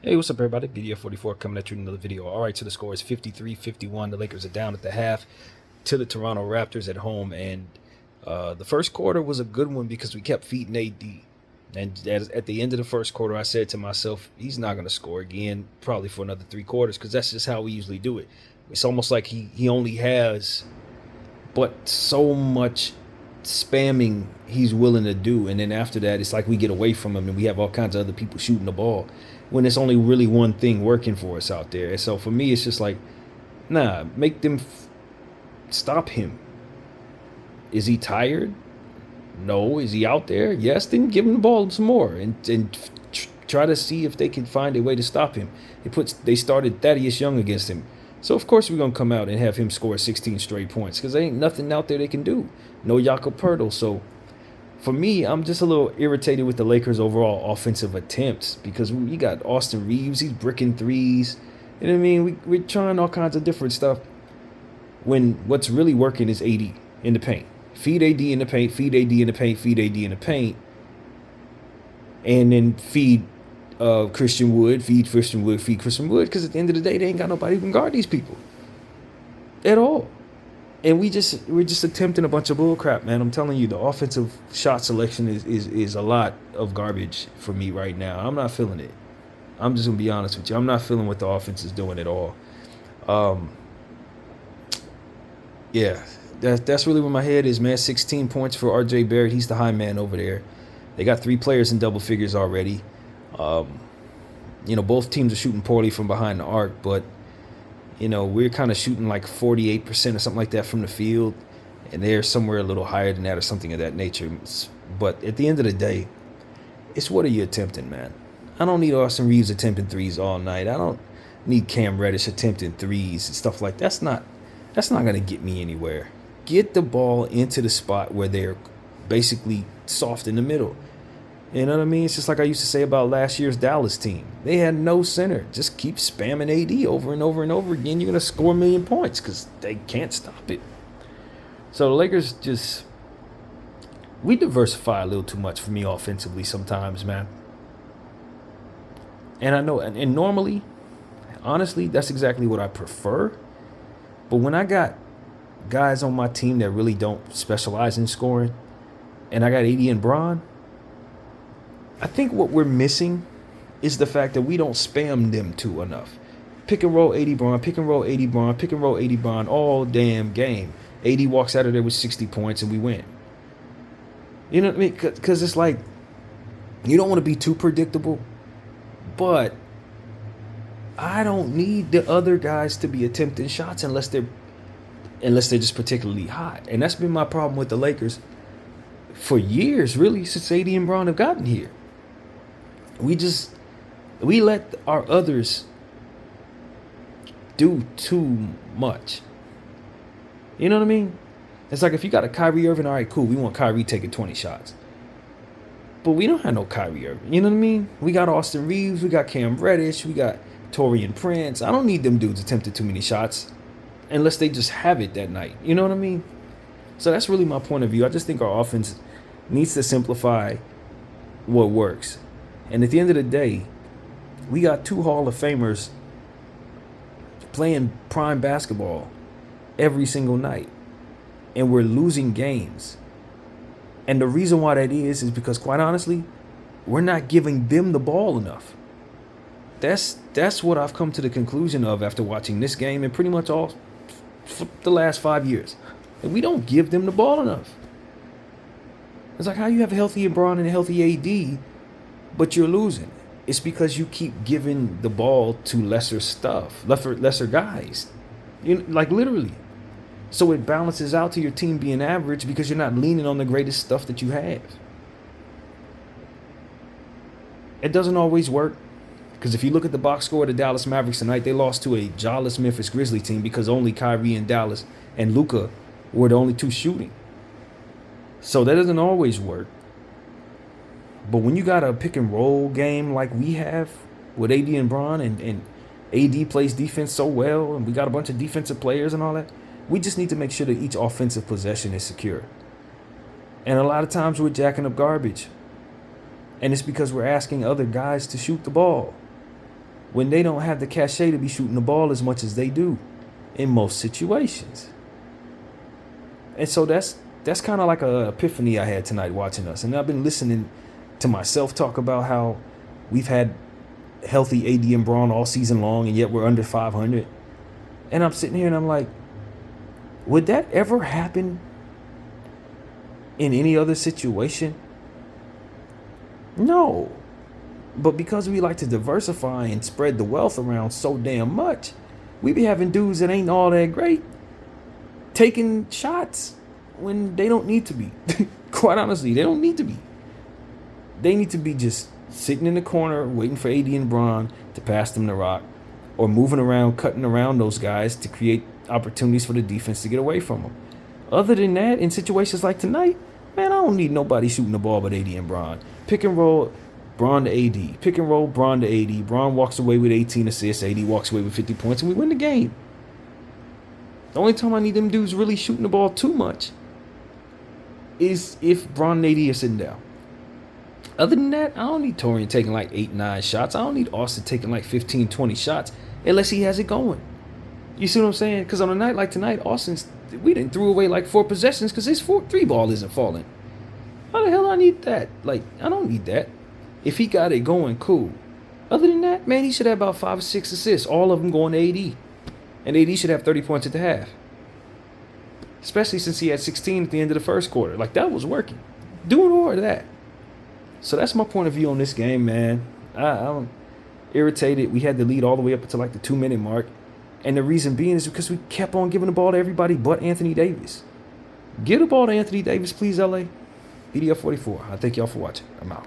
Hey, what's up, everybody? Video 44 coming at you with another video. All right, so the score is 53-51. The Lakers are down at the half to the Toronto Raptors at home. And the first quarter was a good one because we kept feeding AD. And at the end of the first quarter, I said to myself, he's not going to score again, probably for another 3 quarters, because that's just how we usually do it. It's almost like he only has but so much spamming he's willing to do, and then after that it's like we get away from him and we have all kinds of other people shooting the ball when it's only really one thing working for us out there. And so for me, it's just like, nah, make them stop him. Is he tired? No. Is he out there? Yes. Then give him the ball some more and try to see if they can find a way to stop him. They started Thaddeus Young against him. So, of course, we're going to come out and have him score 16 straight points because there ain't nothing out there they can do. No Jakob Poeltl. So, for me, I'm just a little irritated with the Lakers' overall offensive attempts because we got Austin Reeves. He's bricking threes. You know what I mean? We're trying all kinds of different stuff when what's really working is AD in the paint. Feed AD in the paint, feed AD in the paint, feed AD in the paint, and then feed Christian Wood, feed Christian Wood, because at the end of the day, they ain't got nobody who can guard these people at all. And we're just attempting a bunch of bull crap, man. I'm telling you, the offensive shot selection is a lot of garbage for me right now. I'm not feeling it. I'm just gonna be honest with you. I'm not feeling what the offense is doing at all. Yeah, that's really where my head is, man. 16 points for RJ Barrett. He's the high man over there. They got 3 players in double figures already. Both teams are shooting poorly from behind the arc, but, we're kind of shooting like 48% or something like that from the field, and they're somewhere a little higher than that or something of that nature. But at the end of the day, it's what are you attempting, man? I don't need Austin Reeves attempting threes all night. I don't need Cam Reddish attempting threes and stuff like that. That's not going to get me anywhere. Get the ball into the spot where they're basically soft in the middle. You know what I mean? It's just like I used to say about last year's Dallas team. They had no center. Just keep spamming AD over and over and over again. You're going to score a million points because they can't stop it. So the Lakers we diversify a little too much for me offensively sometimes, man. And I know, and normally, honestly, that's exactly what I prefer. But when I got guys on my team that really don't specialize in scoring, and I got AD and Bron, I think what we're missing is the fact that we don't spam them too enough. Pick and roll 80 Bron, pick and roll 80 Bron, pick and roll 80 Bron all damn game. 80 walks out of there with 60 points and we win. You know what I mean? Because it's like, you don't want to be too predictable, but I don't need the other guys to be attempting shots unless they're just particularly hot. And that's been my problem with the Lakers for years, really, since AD and Bron have gotten here. We let our others do too much. You know what I mean? It's like if you got a Kyrie Irving, all right, cool, we want Kyrie taking 20 shots. But we don't have no Kyrie Irving. You know what I mean? We got Austin Reeves, we got Cam Reddish, we got Taurean Prince. I don't need them dudes attempting too many shots unless they just have it that night. You know what I mean? So that's really my point of view. I just think our offense needs to simplify what works. And at the end of the day, we got 2 Hall of Famers playing prime basketball every single night. And we're losing games. And the reason why that is because, quite honestly, we're not giving them the ball enough. That's what I've come to the conclusion of after watching this game and pretty much all for the last 5 years. And we don't give them the ball enough. It's like how you have a healthy Bron and a healthy AD, but you're losing. It's because you keep giving the ball to lesser guys. Like literally. So it balances out to your team being average because you're not leaning on the greatest stuff that you have. It doesn't always work. Because if you look at the box score of the Dallas Mavericks tonight, they lost to a jawless Memphis Grizzlies team because only Kyrie and Dallas and Luka were the only 2 shooting. So that doesn't always work. But when you got a pick and roll game like we have with AD and Bron and AD plays defense so well and we got a bunch of defensive players and all that, we just need to make sure that each offensive possession is secure. And a lot of times we're jacking up garbage. And it's because we're asking other guys to shoot the ball. when they don't have the cachet to be shooting the ball as much as they do in most situations. And so that's kind of like a epiphany I had tonight watching us. And I've been listening to myself talk about how we've had healthy AD and Braun all season long, and yet we're under 500. And I'm sitting here and I'm like, would that ever happen in any other situation? No. But because we like to diversify and spread the wealth around so damn much, we be having dudes that ain't all that great taking shots when they don't need to be. Quite honestly, they don't need to be. They need to be just sitting in the corner waiting for AD and Braun to pass them the rock, or moving around, cutting around those guys to create opportunities for the defense to get away from them. Other than that, in situations like tonight, man, I don't need nobody shooting the ball but AD and Braun. Pick and roll, Braun to AD. Pick and roll, Braun to AD. Braun walks away with 18 assists. AD walks away with 50 points, and we win the game. The only time I need them dudes really shooting the ball too much is if Braun and AD are sitting down. Other than that, I don't need Torian taking like 8-9 shots. I don't need Austin taking like 15-20 shots unless he has it going. You see what I'm saying? Because on a night like tonight, we didn't threw away like 4 possessions because his 3 ball isn't falling. How the hell do I need that? Like, I don't need that. If he got it going, cool. Other than that, man, he should have about 5 or 6 assists, all of them going to AD. And AD should have 30 points at the half. Especially since he had 16 at the end of the first quarter. Like, that was working. Doing all of that. So that's my point of view on this game, man. I'm irritated. We had the lead all the way up until like the 2-minute mark. And the reason being is because we kept on giving the ball to everybody but Anthony Davis. Give the ball to Anthony Davis, please, LA. PDF 44. I thank y'all for watching. I'm out.